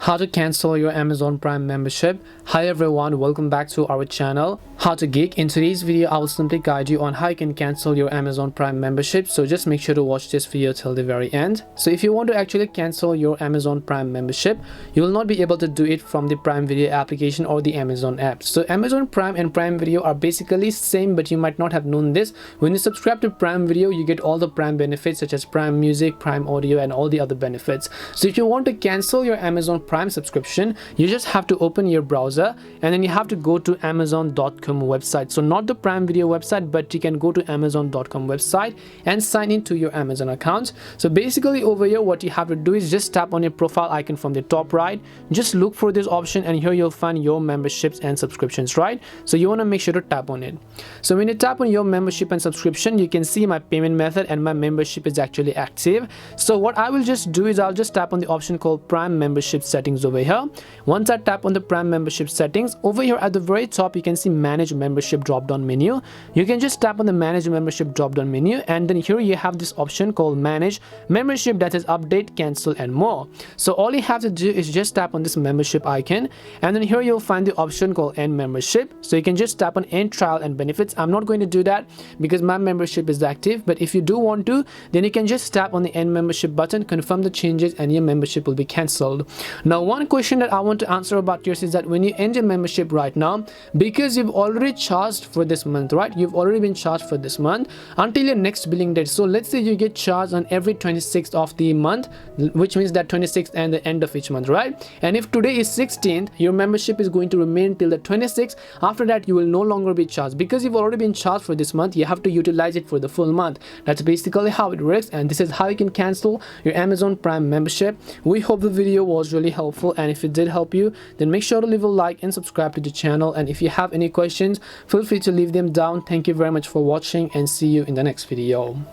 How to cancel your Amazon Prime membership. Hi everyone, welcome back to our channel How to Geek. In today's video I will simply guide you on how you can cancel your Amazon Prime membership, so just make sure to watch this video till the very end. So if you want to actually cancel your Amazon Prime membership, you will not be able to do it from the Prime Video application or the Amazon app. So Amazon Prime and Prime Video are basically same, but you might not have known this. When you subscribe to Prime Video, you get all the Prime benefits such as Prime Music, Prime Audio and all the other benefits. So if you want to cancel your Amazon Prime subscription, you just have to open your browser and then you have to go to amazon.com website. So not the Prime Video website, but you can go to amazon.com website and sign into your Amazon account. So basically over here what you have to do is just tap on your profile icon from the top right, just look for this option and here you'll find your memberships and subscriptions, right? So you want to make sure to tap on it. So when you tap on your membership and subscription, you can see my payment method and my membership is actually active. So what I will just do is I'll just tap on the option called Prime Membership Settings over here. Once I tap on the Prime Membership Settings, over here at the very top you can see Manage Membership drop down menu. You can just tap on the Manage Membership drop down menu and then here you have this option called Manage Membership, that is update, cancel and more. So all you have to do is just tap on this membership icon and then here you'll find the option called End Membership. So you can just tap on End Trial and Benefits. I'm not going to do that because my membership is active, but if you do want to, then you can just tap on the End Membership button, confirm the changes and your membership will be cancelled. Now one question that I want to answer about yours is that when you end your membership right now, because you've already charged for this month, right? You've already been charged for this month until your next billing date. So let's say you get charged on every 26th of the month, which means that 26th and the end of each month, right? And if today is 16th, your membership is going to remain till the 26th. After that you will no longer be charged because you've already been charged for this month. You have to utilize it for the full month. That's basically how it works, and this is how you can cancel your Amazon Prime membership. We hope the video was really helpful, and if it did help you, then make sure to leave a like and subscribe to the channel. And if you have any questions, feel free to leave them down. Thank you very much for watching and see you in the next video.